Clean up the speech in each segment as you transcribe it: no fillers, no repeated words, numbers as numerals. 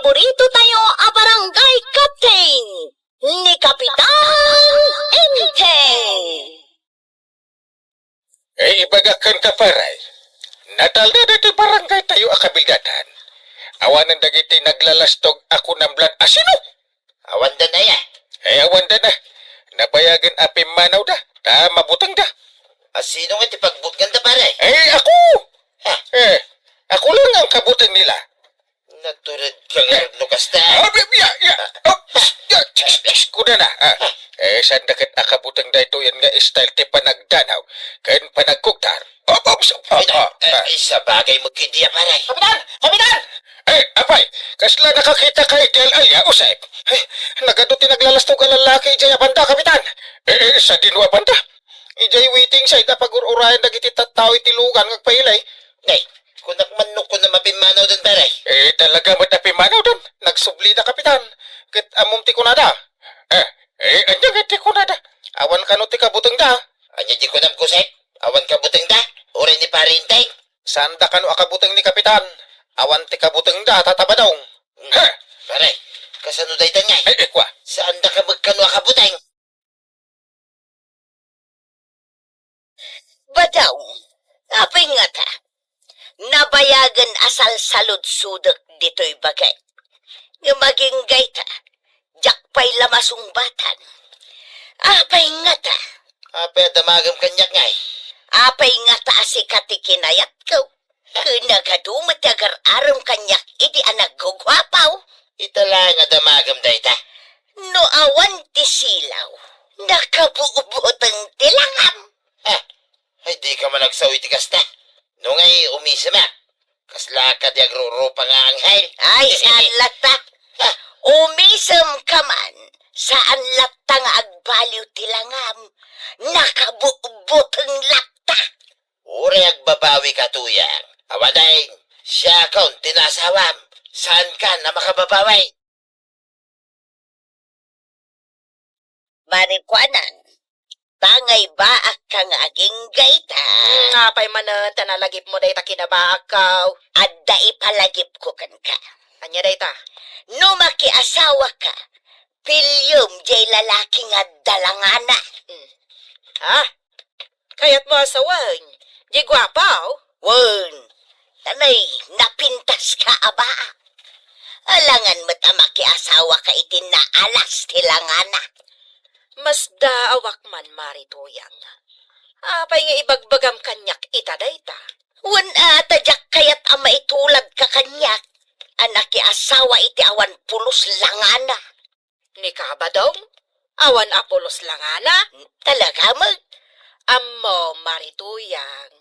paborito tayo a barangay captain ni Kapitan Enteng. Ibagakan ka paray. Natal na dati barangay tayo akabilgatan. Awanan dagiti naglalastog ako ng blood asino. Awan da na ya. Awan da na. Nabayagan api manaw da. Ta mabutang da. Asino nga ti pagbutgan da pare? Ako! Ha? Ako lang ang kabutang nila. Naturad ka nga lukas na. Kuda na. Saan dakit akabutang da ito yan nga style ti panagdanaw. Kain panagkuktar. Sa bagay mo kindiya pare. Kapitan! Kapitan! Apay, kasla nakakita kay Alya, usay. Nagaduti naglalastog ang lalaki, ijay abanda, Kapitan. Sa dinwa banda. Ijay waiting side, pag-urayan nagiti tattao itilugan, ngagpailay. Nay, kunak manok ko na mapimanaw dun pare. Talaga matapimanaw dun. Nagsubli na, Kapitan. Kit amum ti kunada. Anya nga ti kunada. Awan ka no ti kabutang da. Anya di kunam kusay. Awan ka buteng da. Uri ni parintay. Sanda ka no akabutang ni Kapitan. Awan ti kabutang da, tatabadong. Pare, kasano day tan nga? Kwa. Saan da ka magkano akabuteng? Badaw, apay nga ta. Nabayagan asal salud-sudok dito'y bagay. Yung maging gayta, jakpay lamasong batan. Apay nga ta. Apay damagam kanyak ngay. Apay nga ta si katikinayat ko. Nagadumat agar aram kanyak iti anag gugwapaw. Itala nga damagam day ta. No awan ti silaw, nakabuubotang tilangam. Ay di ka man nagsawi ti kasta. No ngay umisama. Kasla ka di agrurupa nga anghel. Ay, saan lata? Umisam ka man. Saan lata nga agbaliw tilangam? Nakabuubotang lata. Uri agbabawi ka tuyang. Awaday, siya kaun tinasawam. Saan ka na makababaway? Marikwanan, tangay baak ka nga aging gayta. Ngapay manan, tanalagip mo day ta kinabakaw. Adda ipalagip ko kan ka. Anya day ta? No makiasawa ka, pilyom jay lalaki nga dalangana. Ha? Kaya't mo asawan. Di gwapaw? Wen, tanay, napintas ka aba. Alangan mo ta makiasawa ka itin na alas tilangana. Mas daawak man marituyang. Apay nga ibagbagam kanyak itaday ta. Wen tadyak kayat ama itulad ka kanyak. Anak asawa iti awan pulos langana. Ni kabadong? Awan apolos langana? Talaga mo? Ammo marituyang.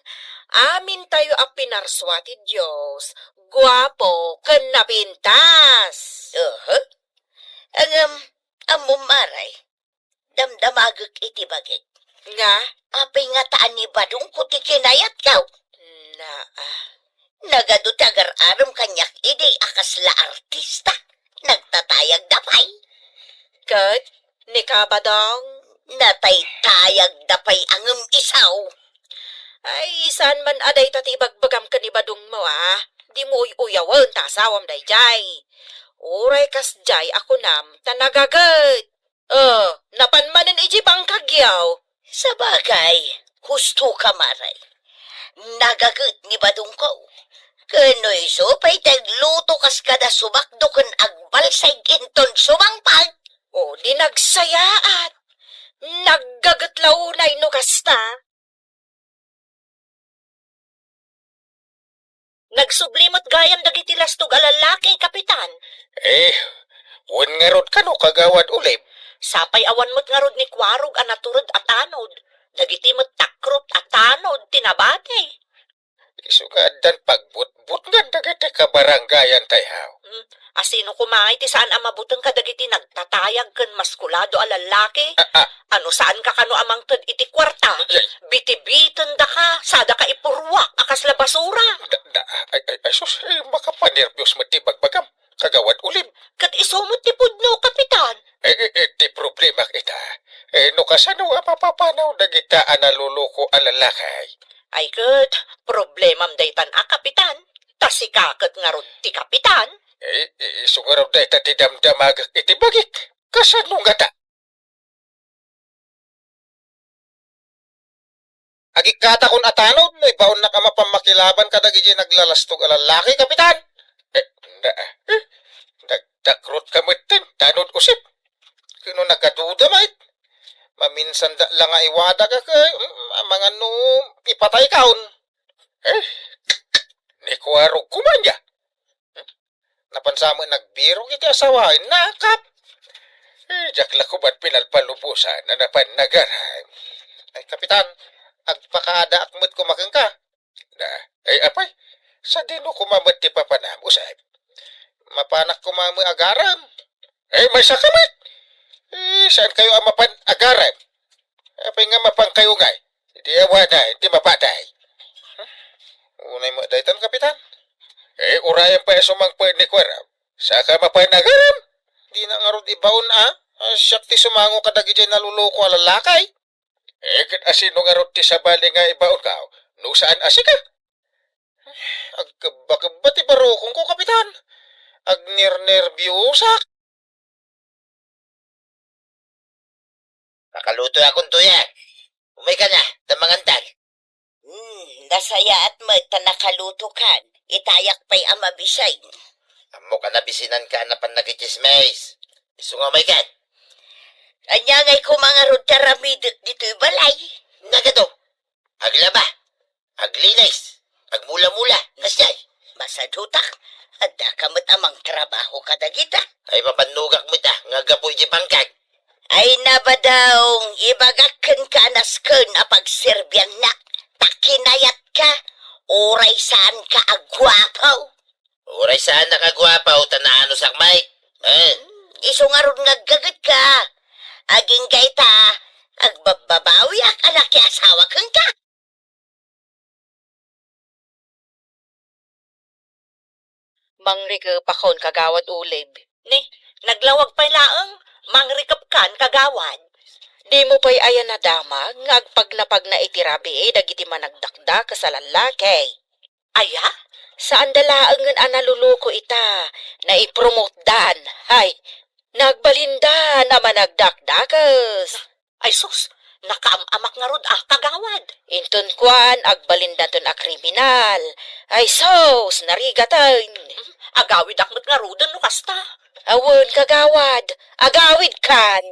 Amin tayo a pinarswati Diyos. Guwapo ken napintas. Amo maray. Damdamagak iti bagay. Nga? Apay nga taan ni badong kuti kinayat kaw. Nagadot agar aram kanyak idi akasla artista. Nagtatayag dapay. Kat? Ni kabadong? Nataytayag dapay angem isaw. Ay, saan man aday tati ibagbagam ka ni badong mo Di mo uyawan tasawam day jay. Uray kas jay ako nam tanagagad. Napanmanan iji bang kagyaw. Sa bagay, husto ka maray. Nagagut ni badong ko. Kano'y supay tagluto kas kada subakdo kan agbalsay ginton sumangpag. O di nagsayaat. Naggagatlaunay no kasta. Nagsublimot gayam dagiti lastog a lalaki, Kapitan. Wen nga rod ka no kagawad ulib. Sapay awan mo't nga rod ni kwarog a naturod at tanod. Dagiti mo't takrot at tanod tinabate. Isugadan pagbutbut nga dagiti kabarangayan tayaw. Asino kumay ti saan ang mabutang kadagiti nagtatayag ken maskulado a lalaki? Ano saan ka kano amang ted iti kwarta? Biti-bitan da ka, sada ka ipurwak akas la basura. Sus, makapanervyos mo ti bagbagam. Kagawad ulib. Kat isumot ti pudno, Kapitan. Ti problema kita. No kasano mapapanaw dagita analuluko a lalakay. Ay kat, problemam daytan a Kapitan. Tasikakot nga rod ti Kapitan. sungaraw day tati damdamagak iti bagik. Kasano nga ta? Agikata kun atanod, no ibaon na ka mapamakilaban ka dagiti naglalastog a lalaki, kapitan. Nagdakrot ka matin, tanod usip. Kano nagaduda mait. Maminsan da lang nga iwada ka kay mga no ipatay kaon. Ni kuwarog kumanya. Napansamo nagbiro kiti asawain nakap. Jakla ko ba't pinalpalubusan na napan nagaray. Ay, kapitan, agpakaada akmat kumakang ka. Ay, apay, sa dino kumamat ti papanam, usay. Mapanak kumamo agaram. Ay, may sakamit. Saan kayo ang mapan agaram? Apay nga mapang kayo ngay. Hindi awaday, hindi mapatay. Unay mo daytan, kapitan. Urayan pa sumang pwede ni Kwaram. Saka mapan agaram. Di na nga ron ibaon siyak ti sumango kadagi dyan naluloko a lalakay. Kat asino nga ron ti sabali nga ibaon ka. No saan asika? Agkabakaba ti barokong ko, kapitan. Agner-nervyusak. Nakaluto akong tuyang. Umay ka na, tamangantan. Nasaya at magta nakaluto kan. Itayak pa'y amabisay. Amo ka nabisinan ka na pan nagichismays. Iso nga may kat. Anya ngay ko mga rodaramidot dito'y balay. Nagado. Aglaba. Aglinis. Agmula-mula. Kasyay. Masadutak. Adda kamot amang trabaho kadagita. Ay mapanugak mo ta. Nga gapoy di pangkag. Ay nabadaong ibagakan ka nasken apag serbyan na. Takinayat ka. Oray saan ka agwapaw. Uray saan nakagwapaw tanaano sakmay. Iso nga ron naggagat ka. Aging gaita, agbababawi ak anak ki asawa kang ka. Mangrikap akon kagawad ulib. Ni, naglawag pa laang, mangrikap kan kagawad. Di mo pa'y ayan na damag, ngagpag na itirabi dagiti managdakda ka sa lalaki. Aya? Saan dalaang nga analuluko ita, na ipromote dan, hay, nagbalindan na managdakdakas. Ay sus, nakaamamak nga rod kagawad. Inton kwan, agbalindan ton a kriminal. Ay sus, narigatan. Agawid akmat nga rodan no kasta. Awon kagawad, agawid kan.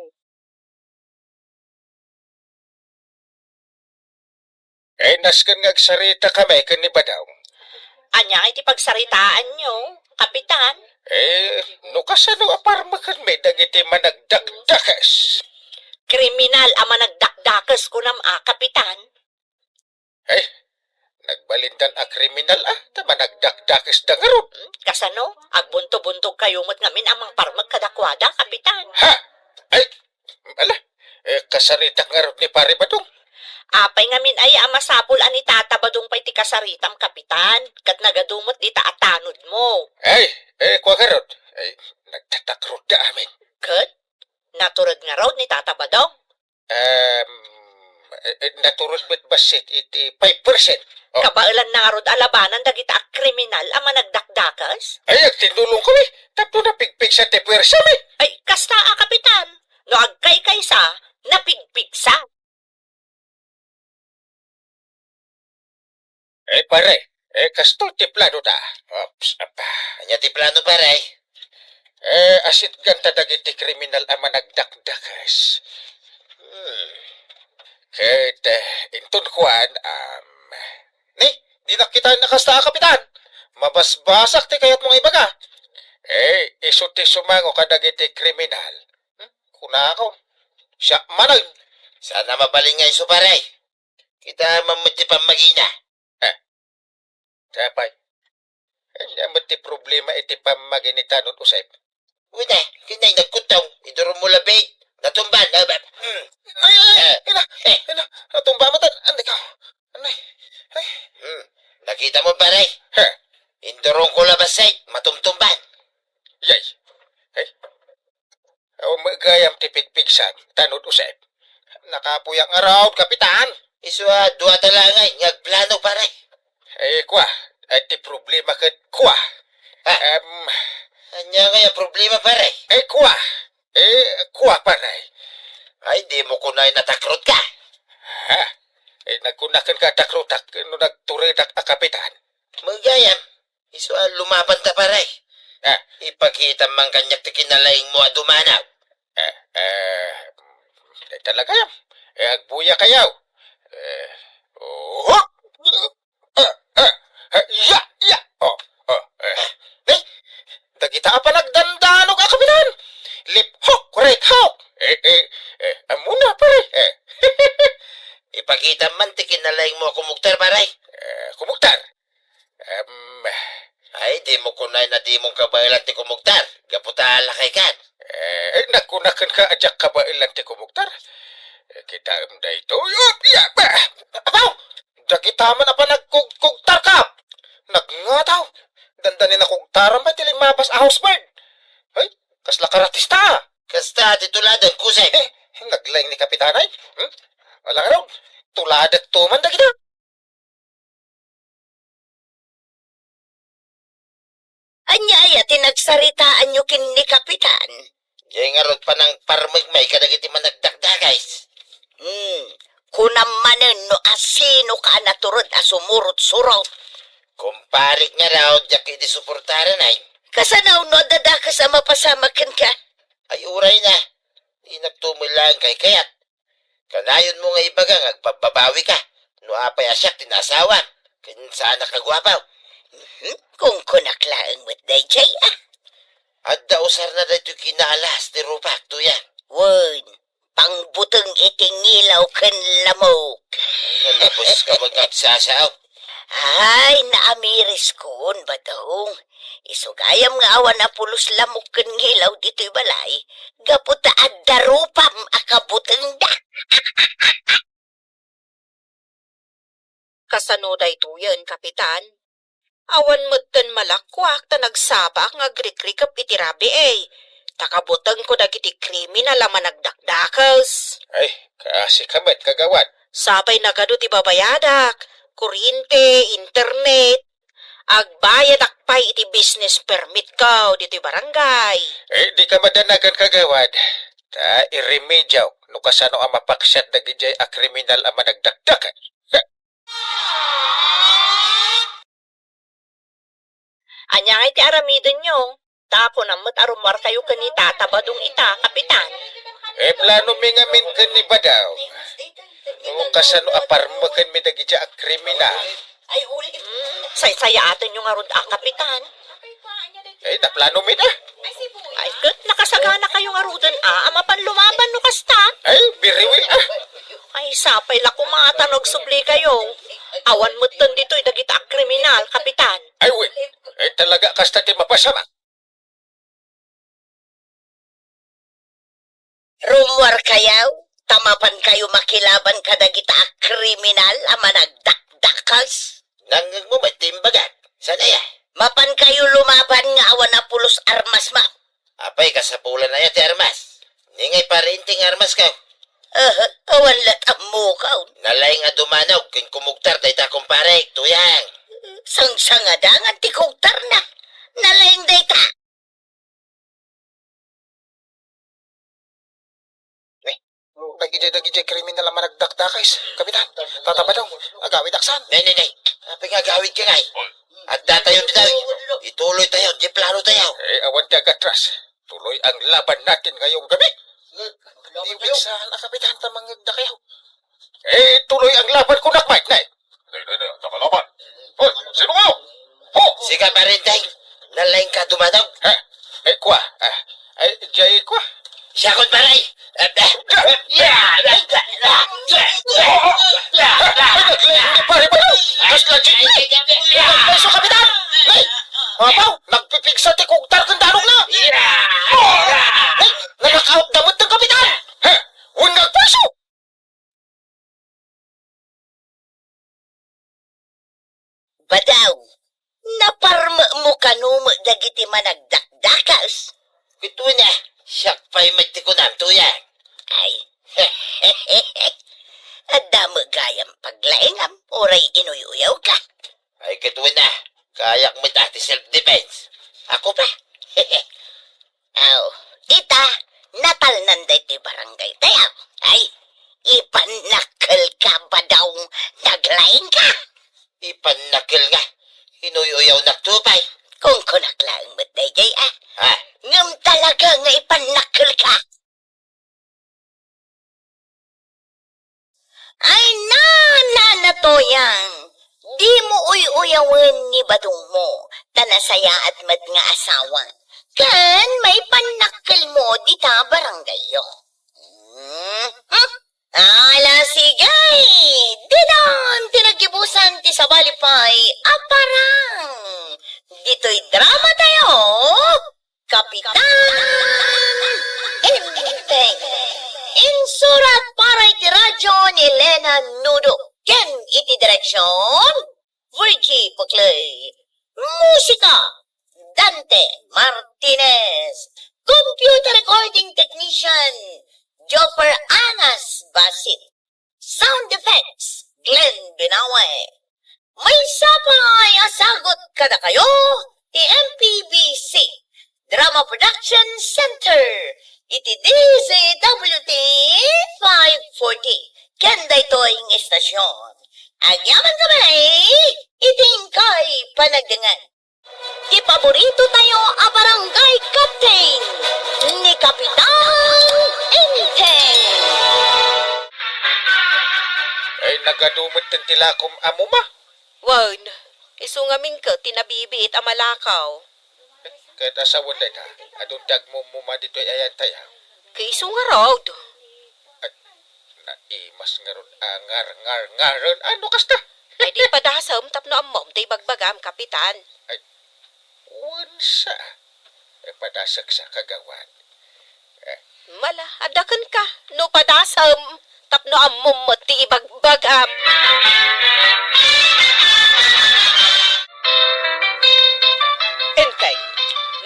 Naskan nga agsarita kami kan ni Badaw. Anya iti pagsaritaan nyo, kapitan. No kasano aparmakan may dagiti managdakdakas. Kriminal ama nagdakdakas ko nam kapitan. Nagbalindan a kriminal ta managdakdakas da nga ron. Kasano, agbunto-buntog kayo mo't ngamin amang parmag kadakwada, kapitan. Ha? Ay, ala, kasarita nga ron ni Pare Badong. Apay ngamin ay amasapol ani tatabadong pa'y ti kasaritam, kapitan. Kat nagadumot di taatanod mo. Ay, kwa nga ron. Nagtatakrod da amin. Kat, naturod nga raw ni tatabadong. Naturod ba't basit iti 5%? Oh. Kabailan na rod alabanan dagita ak kriminal ama nagdakdakas. Ay, agtinulong kami. Tapos napigpig sa tepuersa mi. Ay, kasta kapitan. No agkay kaysa, napigpigsa. Pare, kasto tiplano ta. Ops, apa. Anya ti plano paray. Asit ganta dagiti kriminal ama nagdakdakas. Kahit, intun kuan, di na kita nakasta, kapitan. Mabasbasak ti kayat mong ibaga. Iso ti sumango kadagiti kriminal. Kunakaw, siya manag. Sana mabaling nga iso paray. Kita mamuti pamagina. Tapay. Naman ti problema iti pamaginitanod usay. Una, kinay nagkutong. Iduro mo labig. Natumban. Ina, natumba mo tan. Anday ka. Anay. Nakita mo paray. Indurong ko labasay. Matumtumban. Yay. Magayam ti pigpigsan. Tanod usay. Nakapuyang araw, kapitan. Iso duwa talangay. Ngagplano paray. Kwa. At ti problema kat kwa. Anya nga yung problema pare. Kuha paray. Ay, di mo kunay natakrot ka. Ha? Nagkunakan ka takrutak no nagturidak a kapitan. Magayam. Isual lumaban ta pare. Ah, Ipakita man kanyak ti kinalaing mo dumanaw. Talaga yan. Agbuya kayaw. Oh! Ya! Eh, Dagita pa nagdandanog a kapitan. Liphok, correct hawk. Amuna pare. ipakita man ti kinalaing mo kumugtar pare. Kumugtar. Ay, di mo kunay na di mong kabaylan ti kumugtar. Gaputa lakay kan. Nagkunakan ka ajak kabailan ti kumugtar. Kita da ito. Ya ba? Apaw! Dagita man apa nagkugtar ka. Nagngataw. Dandanin na kugtaran ba tiling mabas a housebird. Ay, kasla karatista. Kasta tituladan kusay. Naglaing ni kapitanay. Wala nga raw. Tuladat tuman dagita. Anyaya, tinagsaritaan nyo kin ni Kapitan. Yung arot pa ng parmigmay kadagiti man nagdakdakais. Kunamanen no asino ka naturod asumurot-surot. Kumparik nga raw, diyak hindi suportaran ay. Kasanaw no dadaka sa mapasamakan ka. Ay uray na. Di nagtumulang kay kayat. Kanayon mo nga ibaga, agpababawi ka. No apay asyak, tinasawa. Kinsa na kagwapaw. Kung kunaklaang mo't dayjay At dausar na dito kinalas, ti rupak tuyan. Won, pangbuteng itingilaw ken lamok. Ay, nalabos ka magkagsasaw. Ay, naamiris kon batong. Isugayam nga awan na pulos lamok ken ngilaw dito'y balay. Gaputa at darupam akabuteng da. Kasanoday tuyan, Kapitan. Awan mo't malakwak ta nagsabak nga agrikrik itirabi Takabutang ko dagiti kriminal ama nagdakdakas. Ay, kasi kamat kagawad. Sabay nagado ti babayadak, kuryente, internet. Agbayad akpay iti business permit ko dito barangay. Di ka madanagan kagawad. Ta, iremedyaw. No kasano ang mapaksyat na gijay a kriminal ang managdakdakan. Anya nga iti aramidon nyo. Tapo namat arumar kayo kanita tabadong ita, Kapitan. Plano mi nga min kan ni Badaw. No kasano aparmakan mi na gijay a kriminal. Say-saya atin yung arod Kapitan. Naplano mi na. Ay, kat nakasagana kayong arudan ama pan lumaban no kasta. Ay, biriwil Ay, sapay la kumatanog subli kayo. Awan mo't dito'y dagita kriminal, Kapitan. Ay, wait. Talaga kasta ti mapasama. Rumor kayaw, tamapan kayo makilaban kadagita a kriminal ama nagdakdakas. Nangag mo may timbagan. Sana ya? Mapan kayo lumaban nga awan na pulos armas ma. Apay kasapulan na yan ti armas. Ningay parinting armas ka. Awan lat ang mukaw. Nalay nga dumanaw, kin kumugtar day ta kumpare, tuyang. Sang-sangadangan ti kugtar na. Nalaing data. Dagijay kriminal ang managdakdakais. Kapitan, tataba daw. Agawid aksan. Nay. Apay nga gawid ka ngay. At datayon di daw. Ituloy tayo, di plano tayo. Awan ti agatras. Tuloy ang laban natin ngayong gabi. Ibig saan na kapitan ta mangagdakayaw. Tuloy ang laban ko nakmay. Nay. Nakalaban. Hoy, sino kayo? Sika parintay. Nalay ka dumanaw. Kwa. Jay kwa. Siya kon paray. Hindi pare ba daw? Kas legit. Peso kapitan. Nay. Apaw, nagpipigsa ti kugtar kang danong na. Nanakaot damot ng kapitan. Huwag nagpeso. Badaw, naparma mo kanuma dagiti managdakdakas. Ito na. Siyak pa'y magtikunam, tuyang. Ay, at damo gayam paglaingam, oray inuyuyaw ka. Ay katuwa na. Kayak mo dati self-defense. Ako pa. Aw, dita, natal nanday ti barangay tayo. Ay, ipanakal ka ba daw naglaing ka? Ipanakil nga. Inuyaw naktupay. Kung kunaklaang mo't dayjay Ha? ngam talaga nga ipanakal ka. Ay na to yang. Di mo uyawan ni badong mo, tanasaya at mad nga asawa. Kan may panakal mo dita barangay yo. Ala sigay, dinan tinagibusan ti sa balipay, aparang. Dito'y drama tayo, Kapitan Enteng. Insurat para iti radyo ni Lena Nudo. Ken iti direksyon, Virgie Puclay. Musika, Dante Martinez. Computer recording technician, Joffer Anas Basit. Sound effects, Glenn Binawe. May sapay asagot kada kayo, MPBC Drama Production Center. Iti DZWT 540. Kanda ito ang estasyon. Agyaman kami, iting kay panagdangan. Di paborito tayo a barangay captain ni Kapitan Enteng. Ay nagadumot ng tilakom amo ma. Wan, isungamin ka, tinabibiit amalakaw. Kahit asawan day ta, adong dag mo ma dito ayan tayo. Kaiso nga raw. Naimas nga ron, ngar, ano kasta? Ay di padasam tapno amom day bagbagam, Kapitan. Wansa, padasag sa kagawan. Mala, adakan ka. No padasam tapno amom mo ti ibagbagam. Enteng,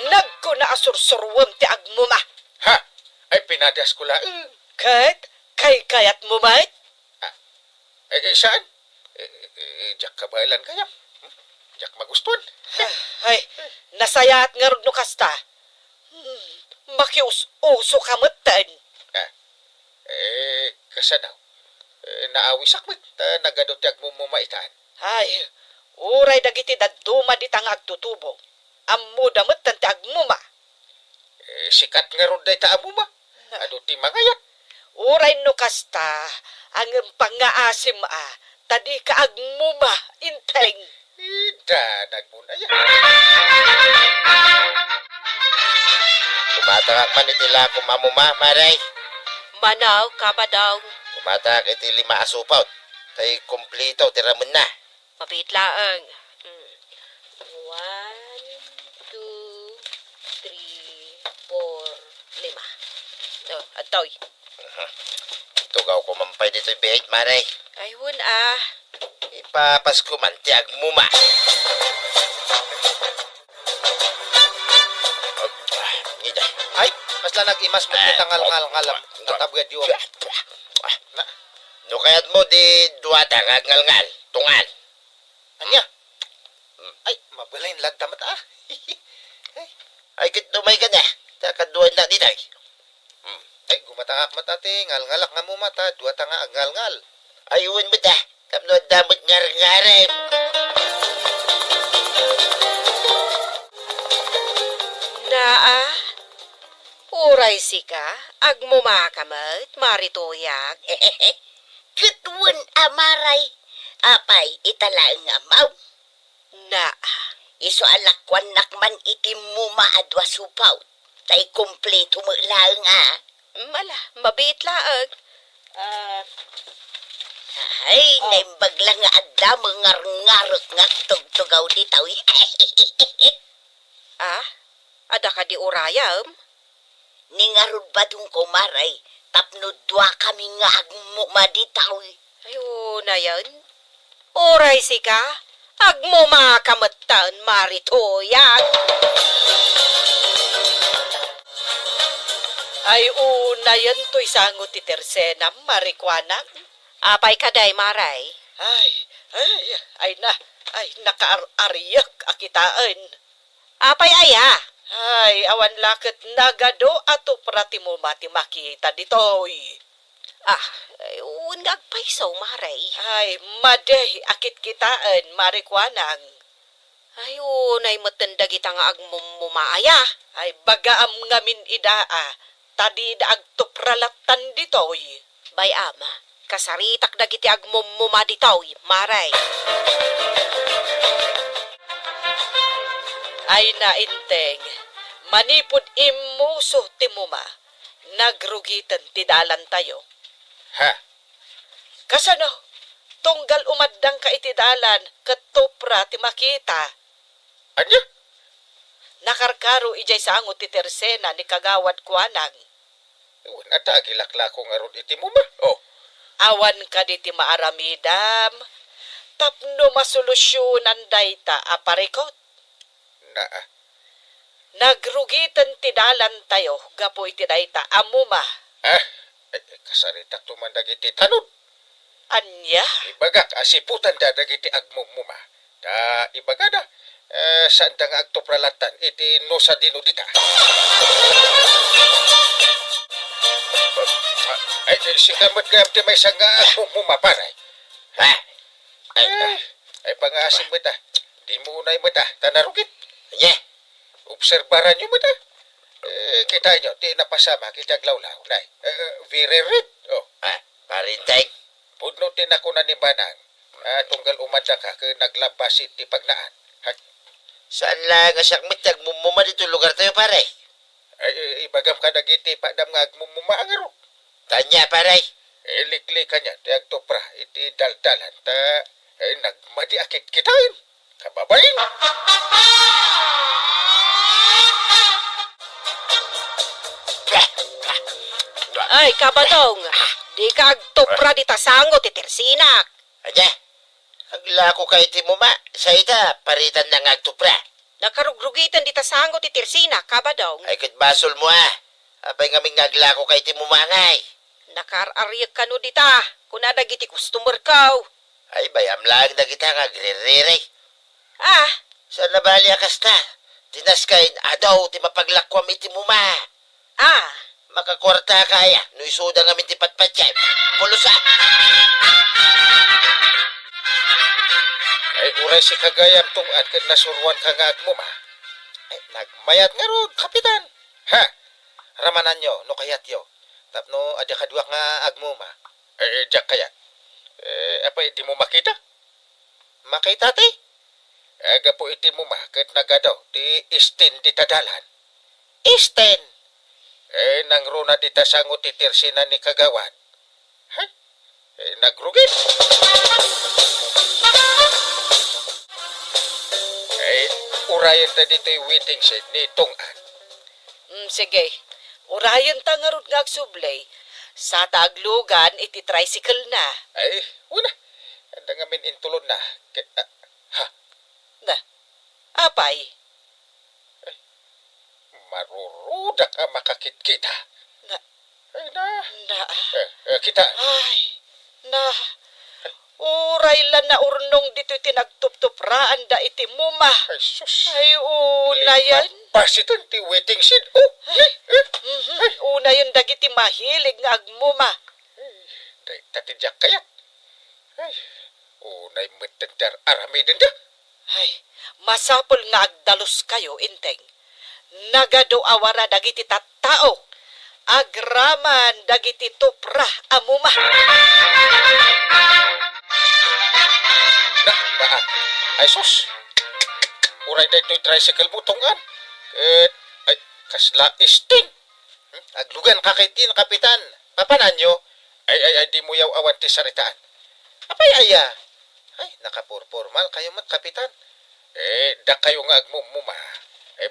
nagko na asursurwam ti agmuma. Ha? Ay pinadas ko lang. Kat, kay kayat mo ba? Saan? Jak kabailan kaya? Jak maguston? Ay, nasayat nga rod no kasta. Makius-uso ka matan. Kasanaw. Naawisak mo, nagadot yag mo mumaitan. Ay, uray dagiti daduma ditang agtutubo. Ammo damot tanti agmuma. Sikat nga ron day ta amuma. Ano ti mangayat? Uray no kasta, ang pangaasim tadi ka agmuma, inteng. Danag mo na yan. Kumatangak man itila kumamuma, maray. Manaw ka ba daw? Kumatangak iti 5 asupaw. Tay kumplito, tiramon na. Mapitlaang. 1, 2, 3, 4, 5. No, atoy. Tugaw ko mampay dito ibihit, maray. Ayun Ipapas ko man, tiag muma. Ay, kasla nag-imas mo tangal-ngal-ngalam. Natabgad yun. No kayat mo di duwata ngal-ngal, tungal. Anya? Ay, mabalain lang tamat Ay, kit dumay ka na. Takaduan na dito. Ay, gumatangak matati, ngal-ngalak nga mo mata, duwa tanga ngal-ngal. Ayun mo da. Tapno damot ngar-ngarem. Uray sika, agmumakamat, maritoyag. Kitwan amaray. Apay, italaang amaw. Iso alakwan nakman itim mo maadwa supaw. Tay kompleto mo lang Mala, mabit laag. Ay, naimbag lang nga adda mo ngar-ngarot nga tugtugaw ditaw. Ada ka di urayam? Ningarod ba dong kumaray? Tapno dwa kami nga agmuma ditaw. Ayun na yan. Uray sika, agmumakamatan, maritoyag. Ay, una yan to'y sangot ti tersenam, marikwanang. Apay kaday, maray. Ay, nakaariyak akitaan. Apay aya, Ay, awan lakit nagado ato prati mo mati makita ditoy. Ay, ngagpaisaw, maray. Ay, maday, akit kitaan, marikwanang. Ay, unay matanda kita nga agmumumaaya. Ay, bagaam ngamin idaa, tadi da agtupralatan ditoy. Bay ama, kasaritak na kiti agmumuma ditoy, maray. Ay nainteng, manipod imuso ti muma, nagrugitan ti dalan tayo. Ha? Kasano, tunggal umaddang ka iti dalan, katupra ti makita. Anya? Nakarkaro ijay sangot ti tersena ni kagawad kuanang. Wala ta, gilaklako nga ron iti mo ba? Oh, Awan ka di ti maaramidam, tapno masolusyonan dayta aparikot. naa. Nagrugitan ti dalan tayo, gapo iti dayta amuma. Ah, kasaritak tumandag iti tanod. Anya? Ibagak, asiputan da dagiti agmumuma. Da, ibaga da, saan da nga agtupralatan, iti no sa dinudita. Ay, sikamot gayam ti may nga agmumuma, paray. Ha? Ay, pangasim mo ta. Di mo unay mo ta, tanarugit. Anya? Obserbaran nyo mo ta. Kita nyo, di napasama, kita glawlaw. Nay, very red. Oh, Parinteng. pudno tin ako na ni Banang. Tunggal umanda ka, kaya naglabas iti pagnaan. Ha? Saan lang asak mitag mumuma dito lugar tayo, pare? Ay, ibagam ka nagiti pa dam nga agmumuma ang aro. Tanya, pare. Likli ka niya, ti agtupra, iti daldalan, ta, nagmadi akit kitain. Kababayin. Ay, kabadong, di ka agtupra di tasango ti tersinak. Anya? Agla ko kay ti muma. Sa ita, paritan na ngagtupra. Nakarugrugitan di tasango ti tersinak, kabadong. Ay kit basol mo Apay nga ngagla ko kay ti mumangay. Nakararyak ka no dita, kunada giti customer kaw. Ay bayam lang na kita ngagririri. Ah, Sa nabali akas ta. Tinaskain adaw ti mapaglakwam iti muma. Makakwarta kaya. No isuda nga min ti patpatsyan. Pulusa. Ay, uray si kagayam tong at nasuruan ka nga agmuma. Ay, nagmayat nga ron, kapitan. Ha? Ramanan nyo, no kayat yo. Tapno, adya kadwa nga agmuma. Diyak kayat. Apa iti mo makita? Makita ti? Aga po iti mo makit nagadaw, di istin di tadalan. Isten. Nang runa di tasangot ti tirsina ni kagawad. Hay? Nagrugit. Urayan na dito yung waiting shed ni Tungan. sige. Urayan ta nga rod nga agsublay. Sa taglugan, iti tricycle na. Ay, una. Anda nga min intulod na. Na, apay? Maruruda ka makakit-kita. Na, Ay na. na, Kita. ay, na, uray lan na urnong dito tinagtup-tupraan da iti muma. Ay, sus. Ay, una yan. Pasitan ti waiting shed. Oh, Una yun dagiti mahilig nga agmuma. Day tatidyak kayat. Ay, unay matandar arami din da. Ay, masapol nga agdalos kayo, inteng. Nagado awara dagiti tattao. Agraman dagiti tupra amuma. Ay, sus. Uray da ito'y tricycle mo tungan. Ay, kasla isting. Aglugan ka kay tin, kapitan. Papanan nyo? Ay, di mo yaw awan ti saritaan. Apay, aya. Ay, nakapurpormal kayo mat, kapitan. Da kayo nga agmumuma.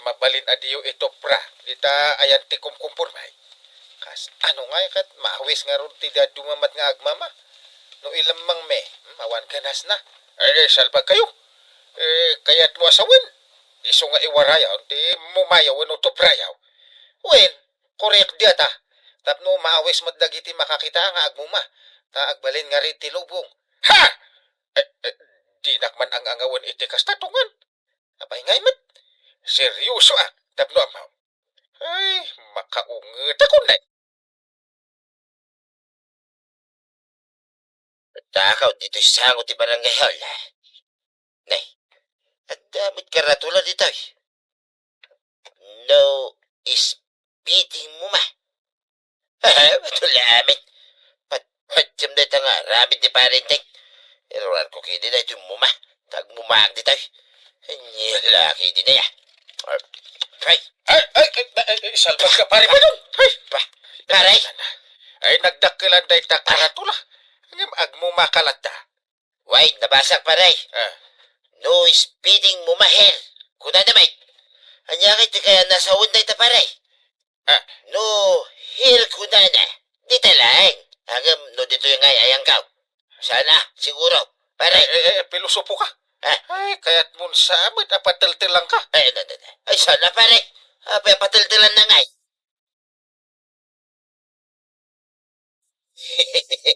Mabalin adiyo ito pra. Dita ayan ti kumkumpurmay. Kas, ano nga kat, maawis nga ron ti da dumamat nga agmama. No ilamang me, awan ganas na. Salbag kayo. Kaya't mo asawin. Iso nga iwarayaw, di mumayaw no tuprayaw. Wen, korek di ata. Tapno maawis madagiti makakita nga agmuma. Ta agbalin nga rin ti lubong. Ha! Di nakman ang angawan iti kastatungan. Apay ngay mat. Seryoso Tapno amaw. Ay, makaungot ako na. Takaw dito sa sangot ti barangay hall. Nay, at damit karatula dito. No speeding mo ma. Matula amin. Patjam na ito nga, ramid di parenting. Eroran ko kini na ito muma. Tagmumaag dito. Laki din na ya. Ay, salbag ka pare ba dong? Ay, Paray, ay nagdakilan day takaratula. Ngam agmumakalat ta. wait, nabasag paray. Ah, No speeding mo maher. Kuna naman. Anya kay ti kaya nasa unday ta paray. ah, No hil kuna na. Dito lang. Hanggang no dito yung ayang kaw. Sana, siguro. Paray. pilosopo ka. Ah. Ay, kaya't mun sa amin, apatiltil lang ka. Ay, sana paray. Apa patiltilan na ngay.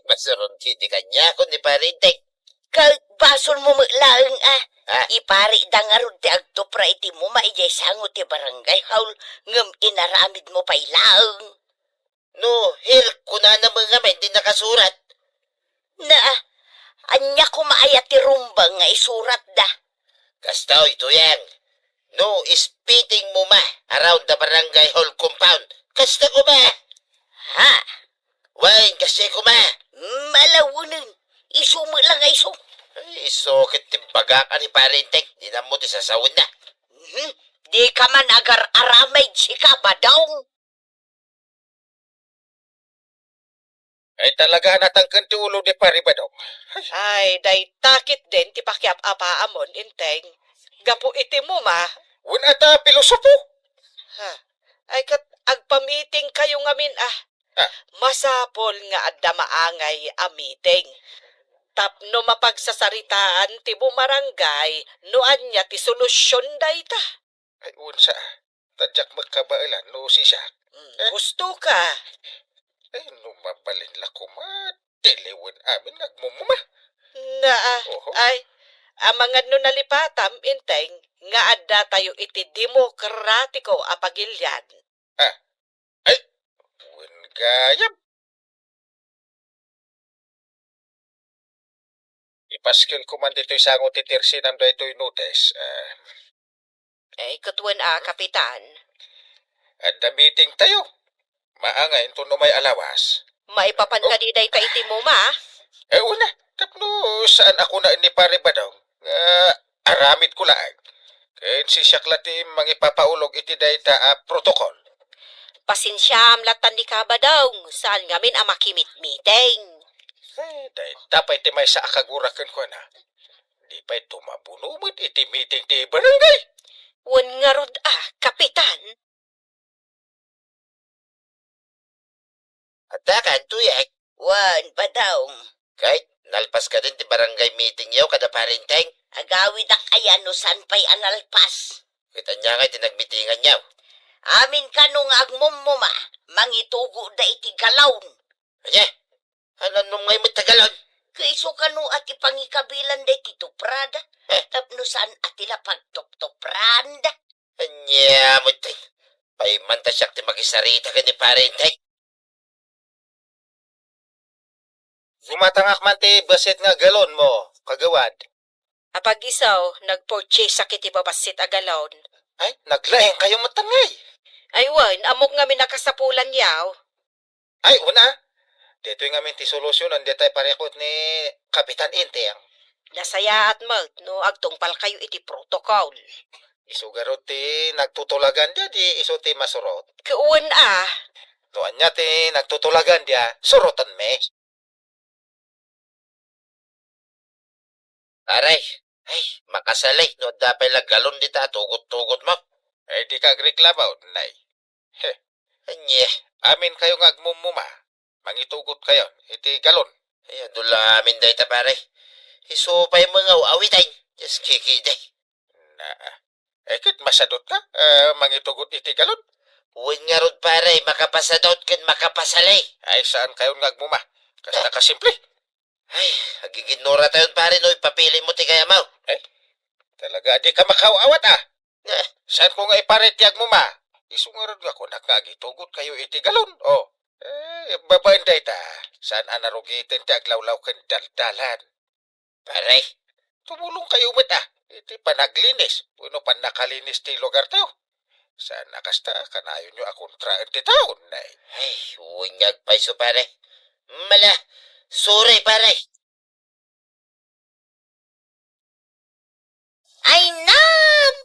Masaron kiti kanya ko ni parintek. Kahit bason mo maglaang Ah. ipari dangarod ti agtupra iti mo maijay sangot ti barangay haul ngem inaramid mo pa ilaang. No, hil kuna na mga men, di nakasurat. Na, anya ko maayat ti rumbang nga isurat da. Kastaw ito yang. No speeding mo ma around the barangay hall compound. Kasta ko ma. Ha? Wain kasi ko ma. Malawunin. Isumo lang nga iso. Ay, sokit timbagak ani parintek. Di na mo ti sasawin na. Di ka man agar-aramay si kabadong. Ay, talaga natangkan ti ulo ni pare ba dong? Ay, day takit din ti pakiap apa amon inteng. Gapo iti mo ma. Un ata pilosopo. Ha. Ay kat agpamiting kayo ngamin Ah. Masapol nga adda maangay a meeting. Tapno mapagsasaritaan ti bumarangay no anya ti solusyon dayta. Ay, unsa. Tadyak magkabailan, no si siya. Gusto ka? Ay, numabalin la ko ma. Diliwan amin nagmumuma. Na Oho. ay amangad no nalipatam inteng nga adda tayo iti demokratiko a pagilyan. Un gayam. Ipaskil ko man dito'y sangot titirsinan do ito'y notice. Ay katuan kapitan. At the meeting tayo. Maangay ito no may alawas. Maipapan ka di day ta iti mo ma. Una, tapno saan ako na ni pare ba daw? Aramid ko lang. Kaya si Shaklati mangipapaulog iti dayta protokol. Pasinsyam latan ni kabadong saan ngamin a makimit-meeting. Dahil tapay ti may sa akagurakan ko na. Di pa'y tumabunumot iti meeting ti barangay. Wan nga rod kapitan. At takan tuyek. Wan, badong. Kahit nalpas ka din ti barangay meeting yaw kada parinteng. Agawid ak ayan no san pa'y analpas. Kita niya nga tinagmitingan yaw. Amin ka nung agmumuma, mangitugo da iti galawon. Anya? Ano nung ngay mo tagalon? Kaiso ka nung ati pangikabilan da iti tuprada. Tapno saan atila pagtop-topranda. Anya mo tay. Paimanta siya ti makisarita ka ni parinteng. Gumatangak man ti basit nga galon mo, kagawad. Apag isaw, nag-purchase sakit ibabasit agalon. Ay, naglaeng kayo matangay. Ay wan, amok nga minakasapulan yaw. Ay, una. Dito yung amin ti solusyonan, di tayo parekot ni Kapitan Inteng. Nasaya at malt, no agtungpal kayo iti protocol. Isugarot ti nagtutulagan dia, di iso ti masurot. Kuwan Tuan niya ti nagtutulagan dia, surotan me. Aray. Ay, makasalay. No, dapay galon dita. Tugot-tugot mo. Ay, di ka agreklamaw, nay. Anya. Amin kayo nga agmumuma. Mangitugot kayo, iti galon. Ay, adula amin day ta pare. Isupay mga awitain. Just kikiday. Na, kit masadot ka, mangitugot iti galon. Uwin nga rod pare. Makapasadot kin makapasalay. Ay, saan kayo nga agmuma? Kasta ka simple. Ay, agiginura tayo pare. No, ipapili mo ti kaya mau. Talaga, di ka makawawat Saan ko nga iparitiyag mo ma? Isungaran nga ko nakagitugot kayo iti galon. Oh, babanday ta. Saan anarugitin ti aglawlaw kan daldalan? Pare, Tumulong kayo mit iti panaglinis. Puno pan nakalinis ti lugar tayo. Saan nakasta kanayon nyo akong traan ti taon na ay, unyag paiso pare. Mala, sorry pare. Ay na,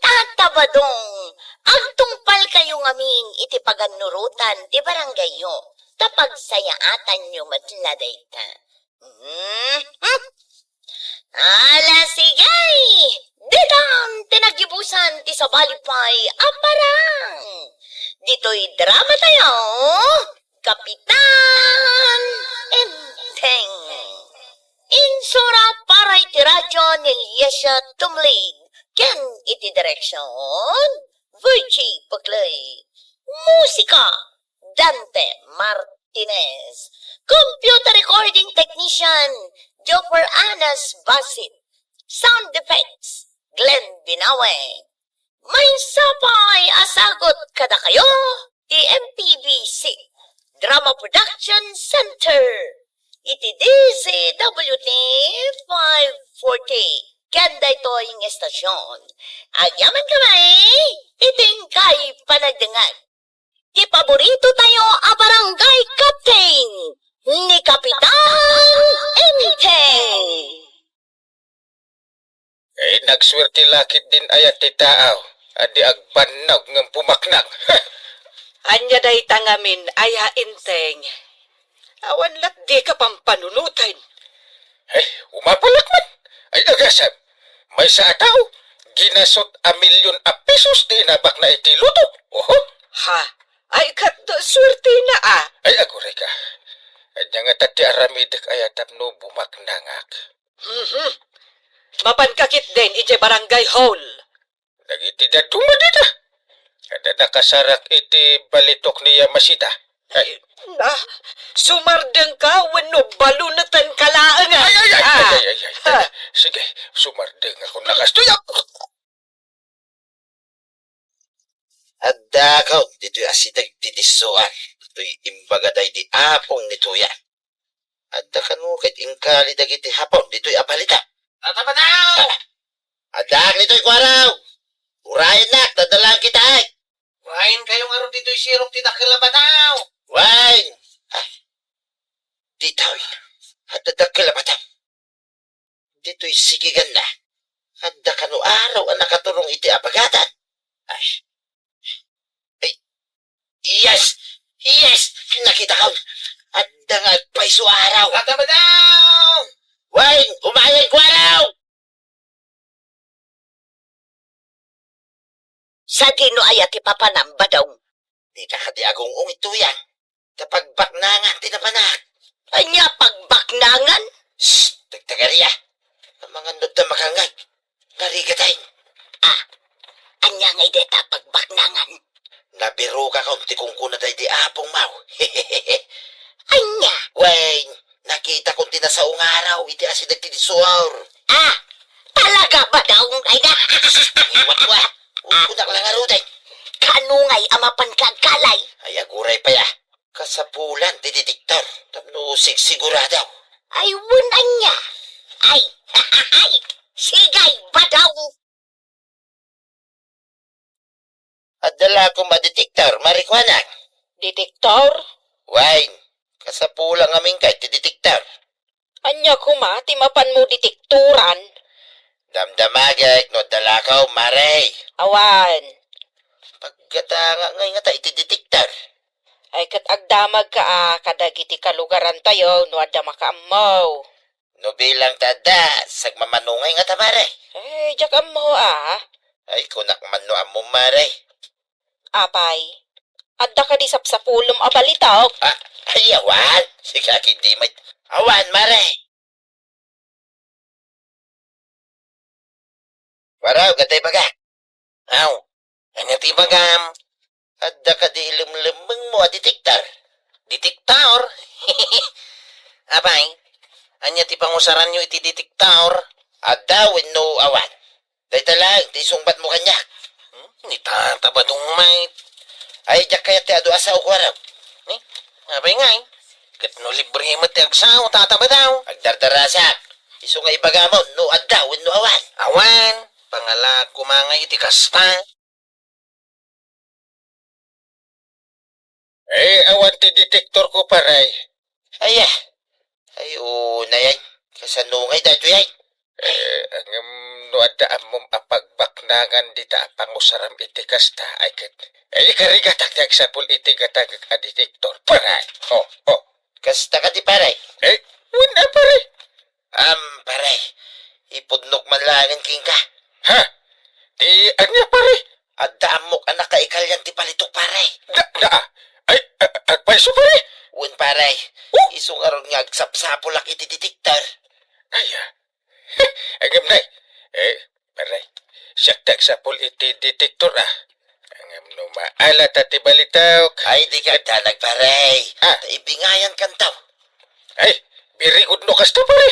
tatabadong. Agtungpal kayo ngaming iti paganurutan ti barangay yo. Tapag sayaatan nyo matladay ta. Ala sigay! Ditan tinagibusan ti sa balipay aparang. Dito'y drama tayo. Kapitan Enteng. Insura para iti radyo ni Yesha Tumlig. Ken iti direksyon, Virgie Paglay. Musika, Dante Martinez. Computer recording technician, Joffer Anas Basit. Sound effects, Glenn Binawe. May sapay asagot kada kayo, TMPBC, Drama Production Center. Iti DZWT 540. Kanda ito yung estasyon. Agyaman kamay, iting kay panagdangan. Di paborito tayo a barangay captain ni Kapitan Enteng. Nagswerte lakit din ayat ti taaw. Adi agbanag ng pumaknang. Anya day tangamin aya inteng. Awan lat di ka pampanunutan. Umapalak man. Ay agasam. May sa ataw. Ginasot a milyon a pesos di nabak na iti luto. Oho. Ha? Ay kat swerte na Ay aguray ka. Anya nga tati aramidik ayatap no bumaknangak. Mapankakit din iti barangay hall. Nagiti da dumadita. Kada nakasarak iti balitok niya masita. Ay, Sumardeng ka wano balunatan kalaangan. ay. Sige, sumardeng ako nakastuyak. At dakaw, dito'y asidag titisuan. Dito'y imbagaday di apong nituya. At dakano kahit ingkali dagiti hapon, dito'y apalita. Tatabanaw! Adak nito'y kwaraw. Urayan na, tadalaan kita ay. Wain kayong araw dito'y sirok tinakilabanaw. Wain! Ay, dito'y, hadadagkalabataw. Dito'y sigigan na. At dakano araw ang nakaturong iti apagatan. Ay, yes! Nakita ko. At dangag paiso araw. Tatabanaw! Wain, umayan ko araw! Sa dino ayat ipapanam badong. Di na kadi agong ungituyan. Tapagbaknangan, tinapanak. Anya pagbaknangan? Shhh! Tagtagariya. Ang mga nod na makangag. Ngarigatay. Anya ngay deta pagbaknangan. Nabiro ka kung tikong kuna day di apong mau. Anya? Wain, nakita kong tinasaong araw. Iti asidag tinisuar. Talaga ba daw? Ay na, Iwat-wa. Unak lang aruday. kanungay amapan kagkalay. Ay aguray pa ya. Kasapulan, diditiktar. Tapno siguradaw. Ay wunan niya. Ay, sigay ba daw? At dala ko maditiktar, marikwanan. Detektor? Wain, kasapulang aming kahit diditiktar. Anya kuma, timapan mo detekturan. Damdamagay, no dalakaw, maray. Awan. Pagkatanga ngay nga tayo diditiktar. Ay kat agdamag ka kadagiti kalugaran tayo, no adda makaamaw. No bilang tada, sagmamanungay nga tamare. Diyak amaw Ay, kunak man no amo maray. Apay. Adda ka di sapsapulom abalitaw. Ay, awan. Sige, hindi may... Awan, maray. Waraw, gatay baga. Aw, ano ti bagam? Adda ka di ilim-limang mo a detektar. Detektor? Abay, anya ti pangusaran nyo iti detektor? Adda, no awan. Dahil talang, di sungbat mo kanya. Ni tata ba dong may? Ay, diyak kaya ti ado asaw ko araw. Ni, abay nga eh. Kat no libre mo ti agsaw, tata ba daw? Agdardarasak. Iso nga ibagamon, no addaw, no awan. Awan, pangala kumangay iti kasta. Awan ti detektor ko paray. Aya. Ay, na yan. Kasanungay dahito yan. Ang no adda mom apagbaknangan dita pangusaram iti kasta ay kat. Ikarigatak ti agsapul iti gatag a detektor paray. Oh. Kasta ka di paray. Wala paray. Paray. Ipudnok man langan king ka. Ha? Di anya paray. Adda amok anak ka ikalyan ti palitok paray. Ay, agpaiso paray. Un paray. Isong aron nga agsapsapulak iti detektor. Aya. Agam na. Paray. Siyak sapul iti detektor Angam no maala tati balitaw. Ay, di ka dalag paray. Ah. Ibingayan kantaw. Ay, very good no kasta pare.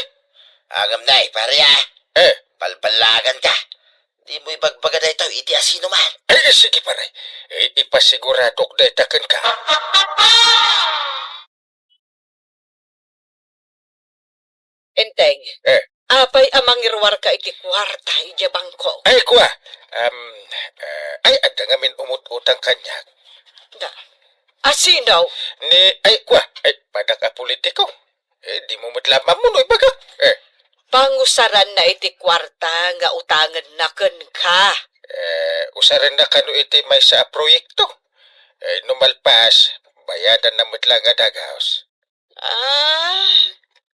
Agam na pare Palpalagan ka. Di mo ibagbaga na ito, iti asino man. Sige pare. Ipasiguradok na itakan ka. Enteng. Apay amang irwar ka iti kwarta iti bangko. Kuha. Ada ngamin umut-utang kanya. Da. Asinaw. Kuha. Pada ka politiko. Di mo matlamam mo no ibagak. Pangusaran na iti kwarta nga utangan na ken ka. Usaran na kano iti may sa proyekto. Numalpas, bayadan na matlang adagaos.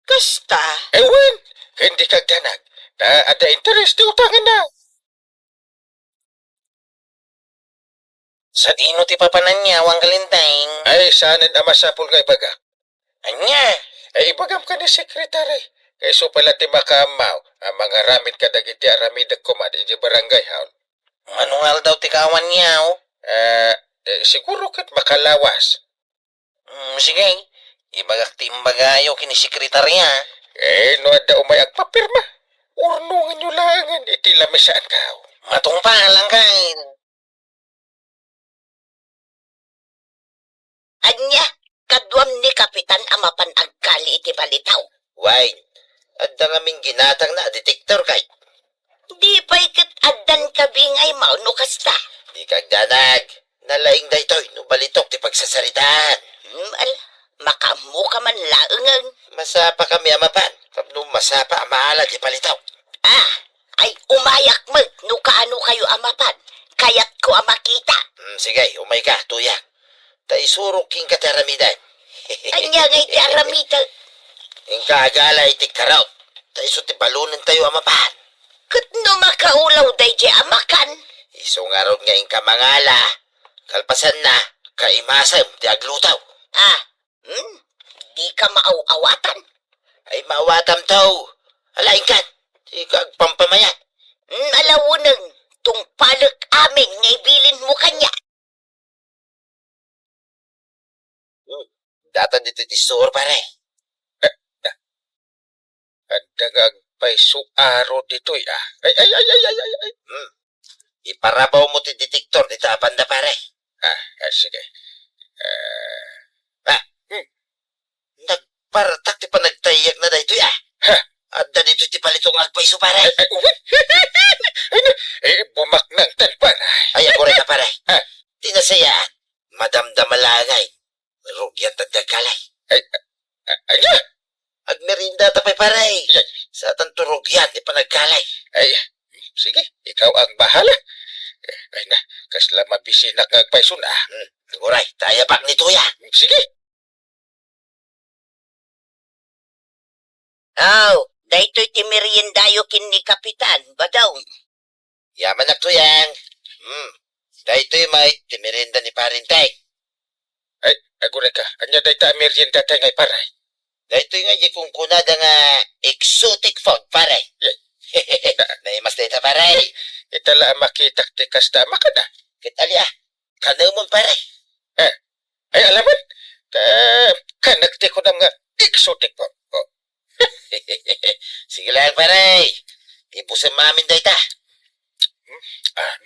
Kasta. Ewan, hindi kag danag. Ada interest di utangan na. Sa dino ti papanan niya, wang kalintang. Sanan amasapol nga ibagak. Anya? Ibagam ka ni sekretary. Kayso pala ti makamaw, ang mga ramit ka dagiti aramidag kumad, iti barangay haul. Manual daw ti kawan niya, siguro kat makalawas. Sige, ibagak ti imbagayo kini sekretarya. No ada umay agpapirma. Urnungan nyo langan, iti lamisaan ka. Matungpa lang kain. Anya, kadwam ni Kapitan amapan agkali iti balitaw. Wine. Adda ngaming ginatang na detektor kay. Di pa ikat addan kabingay mauno kasta. Di kag danag. Nalaing da ito, nubalitok ti pagsasalitaan. Makamu ka man laengang. Masapa kami amapan. Kapno masapa amaala ti palitaw. Ay umayak mo, no kaano kayo amapan. Kaya't ko amakita. Sige, umay ka, tuyak. Ta isurok king kataramidan. Anya ngay ti aramita. Ing kaagala itik karaw. Ta iso ti balunan tayo amapan. Kat no makaulaw day di amakan. Iso nga ron nga ing kamangala. Kalpasan na, kaimasam ti aglutaw. Di ka maaw-awatan. Ay maawatam taw. Alaing kan, di kag pampamayat. Alawunang, tung palag amin ngay bilin mo kanya. Datan dito ti store pare. Dagag pa'y suaro dito'y Ay. Iparabaw mo ti detektor dito apanda pare. Sige. Nagpartak ti panagtayak na dito Adda dito ti palitong agpaiso pare. Bumak ng tanpan. Ay, ako rin na pare. Tinasayaan. Madamdamalangay. Rugyan tagdagalay. Anya? Agmerinda tapay pare. Sa tanturog yan, ipanagkalay. Sige, ikaw ang bahala. Kasla mabisinak ng agpaiso na. Uray, tayapak nito yan. Sige. Daytoy ti meriendayo kin ni Kapitan, badaw. Yaman na to yan. Dahito yung may timirinda ni Parintay. Agure ka. Anya day ta merienda tayo ngay paray. Dahito yung nga kung kunada nga exotic food, pare. Naimas na ita, pare. Itala makitak ti kasta makada. Kitali kanamon, pare. Alaman. Kanagti ko ng exotic po. Sige lang, pare. Ipusin mamin da ita.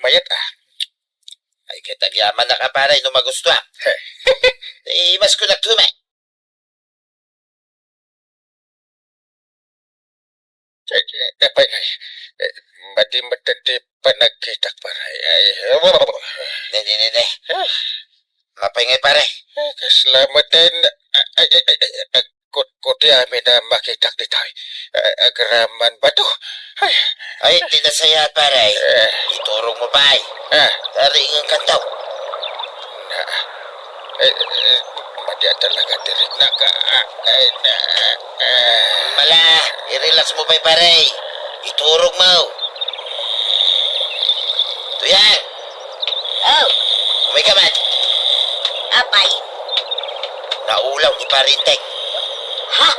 Mayat Ay kitagyaman na ka paray no magusto ah. Mas ko nagtumay. Apay, madi matandi panagkita paray. Nene. Mapingay pare. Kaslamatan, kuti amin na makitak di tayo. Agraman ba to? Ay tinasaya paray. Iturong mo ba ay? Taringan ka daw. Madya talaga dirit na ka. Mala, i-relax mo ba paray? Iturong mo. Tuyang, Oh, may kaman. apay. Naulaw ni Parinteng. Ha?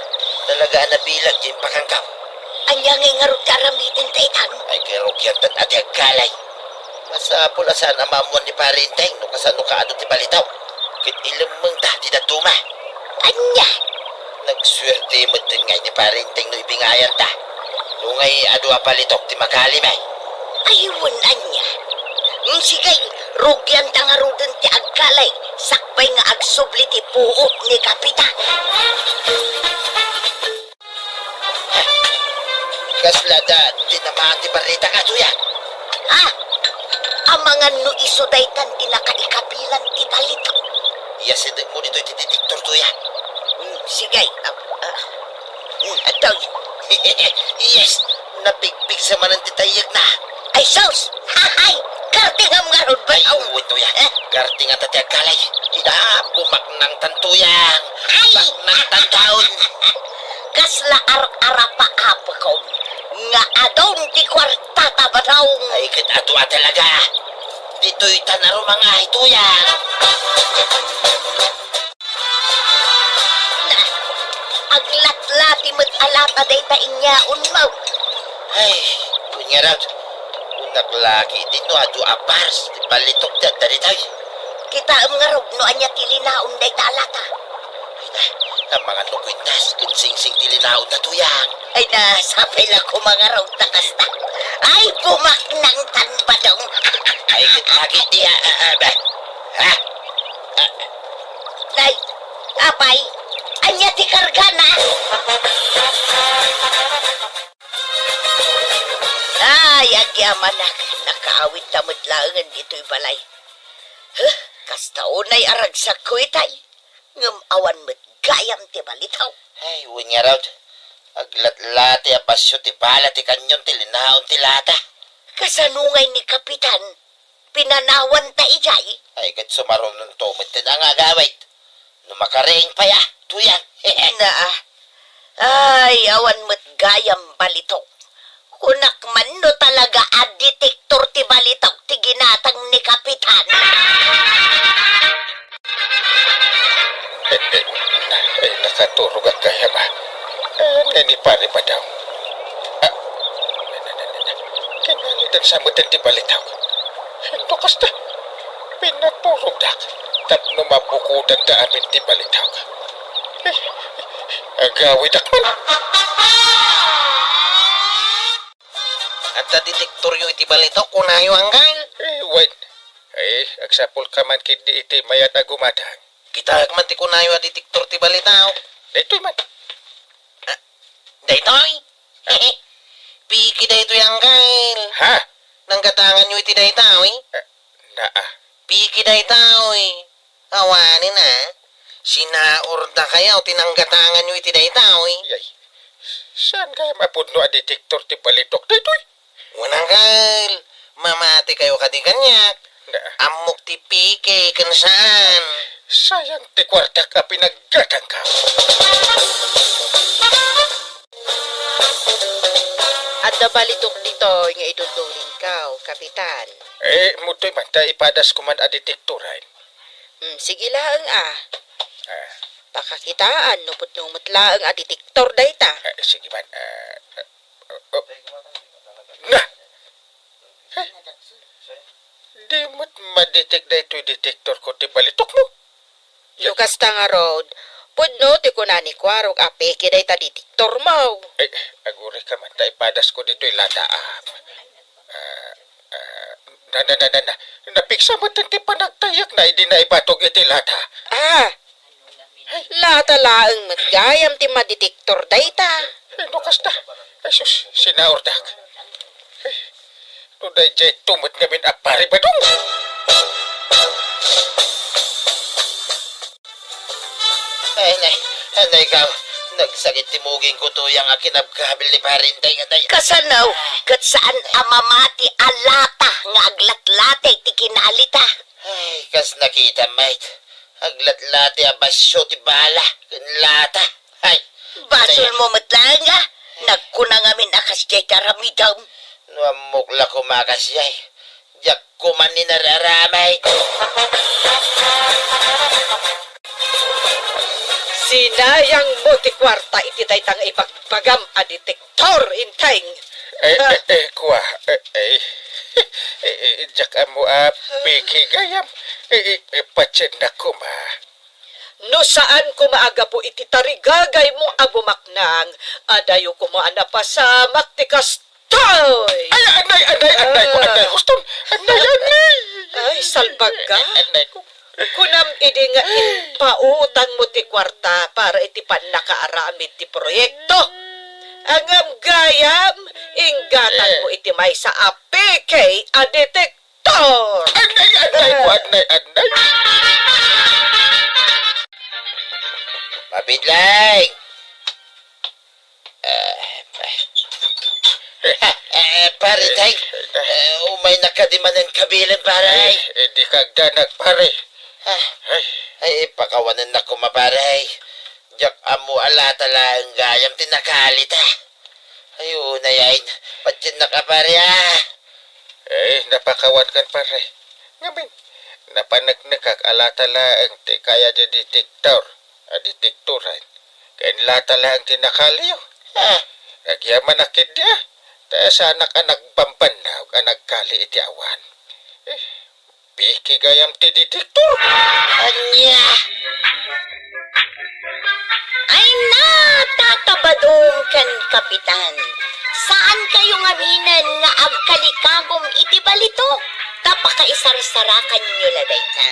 Talaga nabilag din pakangkaw. Anya ngay ngarot karamitin taitan. Ay kirukyan tan ati agkalay. Masapul asan ang mamuan ni Parinteng no kasano ka ano ti balitaw. Kit ilamang dati na tuma. Anya? Nagswerte mo din ngay ni Parinteng no ibingayan ta. No ngay adwa palitok ti makalim ay. Ayun, anya. Sigay, rugyan tangarudin ti agkalay. Sakbay nga agsubli ti puot ni kapitan. Kaslada, tinamaan ti barita ka tuya. Ha? Amangan no isudaytan ti nakaikapilan ti balito. Iyasindig mo dito iti detektor tuya. Sigay, ataw. Yes, napigbig sa manan ti tayag na. Ay, sos! Hahay! Kartingam nga rod ba? Ay, uwi tuya. Karting at ati agkalay. Bumak ng tantuyang. Ay! Bumak ng tantaon. Kasla ar-arapa apa ko. Nga adon ti kwartata ba daw? Ay, kitatua talaga. Dito'y tanaro mga ituyang. Na, aglatlati mo't alata day ta inyaon mo. Ay, kunya raw. Unak laki din no adu apars. Di balitok na tayo. Kita ang nga rog no anya tilinaon day ta alata. Ang mga nukwintas, kung sing-sing tilinaon na tuyang. Ay nasapay lang ko mga rog takasta. Ay bumak ng tanbadong. Ay, kitagit niya. Ha? Nay, apay, anya ti karga na. Ay, agyaman na. Nakaawit tamot laangan dito'y balay. Huh, kastaunay aragsak ko itay. Ngam awan mo't gayam ti balitaw. Ay, unya raw. Aglat-lati apasyo ti pala ti kanyon tilinaon ti lata. Kasanungay ni Kapitan, pinanawan ta ijay. Ay, kat sumaron ng tumit din ang agawit. Numakaring pa ya, tuyang. Na, ay, awan mo't gayam balitaw. Kunak man no talaga ad detektor ti balitaw ti ginatang ni Kapitan. Ay, nakaturog ang kaya ba? Nani pare pa daw. Kinalitan sa mudan di balitaw. Hindi kasta. Pinaturog dak. Tapno mabukudan da amin di balitaw. Agawid akman. At sa detektor yung iti balito, kunayo hanggang. Wait. Ay, agsapol ka man kindi iti mayat na gumadang. Kita man ti kunayo a detektor ti balitaw. Dito man. Daytoy. Piki dayto yung hanggang. Ha? Nang gatangan nyo iti daytaw eh. Naa. Piki daytaw eh. Awanin na. Sinaorda kayo, tinanggatangan nyo iti daytaw eh. Yay. Saan kaya mapudno a detektor ti balitok dito? Wananggal. Mamati kayo kadi kanyak. Amok ti piki kansan. Sayang ti kwarta ka pinaggatang ka. At nabalitok dito nga idudulin ka, Kapitan. Mutoy man ta ipadas ko man a detektoran. Sige lang Pakakitaan, nupot-numot lang a detektor dayta. Sige man. Na! Di mo't madetect na ito'y detektor ko ti balitok mo. Lukas ta nga road, pudno ti kunani kwarog apeke dayta detektor mo. Aguri ka man ta ipadas ko dito'y lata. Na. Napiksa mo tanti panagtayak na hindi na ibatog iti lata. Lata laang matgayam ti madetektor dayta. Lukas na. Ay sus, sinaordak. Ay, nuday jay tumot ngamin apari ba dong? Anay ka, nagsakit timugin ko to yung akinabkabil ni Parintay. Kasanaw, kat saan amamati alata nga aglatlate ti kinalita. Ay, kas nakita, mate. Aglat-lati abasyo ti bala. Lata. Ay, Basol mo matlang nga, nagkunang amin akas jay karamidam. nuamukla ko makasyay. Jak kuman ni nararamay. Sinayang mo ti kwarta iti daytang ipagbagam a detektor inteng. Kuha. Jak amo piki gayam. Patsin na kuma. No saan ko maaga po iti tarigagay mo abumaknang, adayo ko mo anapasamak ti kastoy. Ay, anay ko, Huston. Anay. Ay, salbaga. Anay ko. Kunam idi nga pautang mo ti kwarta para iti panakaaramid ti proyekto. Angam gayam, ingatan mo iti may sa apike a detektor. Anay ko, anay. Mabidlay! Parintay, umay nakadimanan kabilan, paray. Hindi kagdanag, pare. Ay, pakawanan na ko, maparay. Jak amo alata lang gayam tinakalita. Ayun, ayayin. Patsin na ka, pare, Napakawan kan, pare. Ngamin, napanagnikak alatala ang ti kaya di detektor. Detektoran. Kain latala ang tinakaliyo. Kagyaman nakid niya. Taya sana ka nagbamban na o ka nagkali iti awan. Piki gayam ti detektor. Anya! Ay natakabadong kan kapitan. Saan kayo ngaminan nga agkalikagom iti balito? Kapakaisar-sarakan nyo laday ta.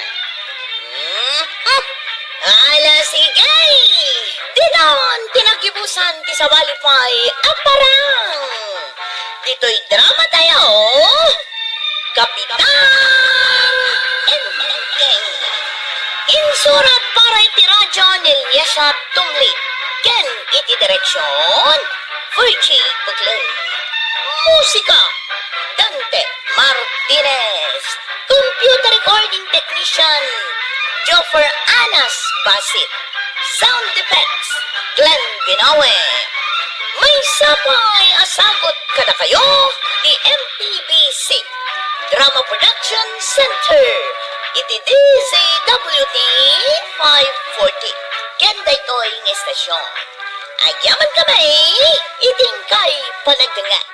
Ala sigay! Dinon, tinagibusan ti sawalipay aparang. Dito'y drama tayo. Kapitan Enteng. Insurat para iti radyo nil Yesa Tumlit. Ken iti direksyon Virgie Butlay. Musika Dante Martinez. Computer recording technician Joffer Anas Basit. Sound effects Glenn Binawe. May sapay asagot kada kayo di MPBC Drama Production Center. Iti DZWT 540. Kenda ito'y ng estasyon. Agyaman kamay, iting kay panagdangan.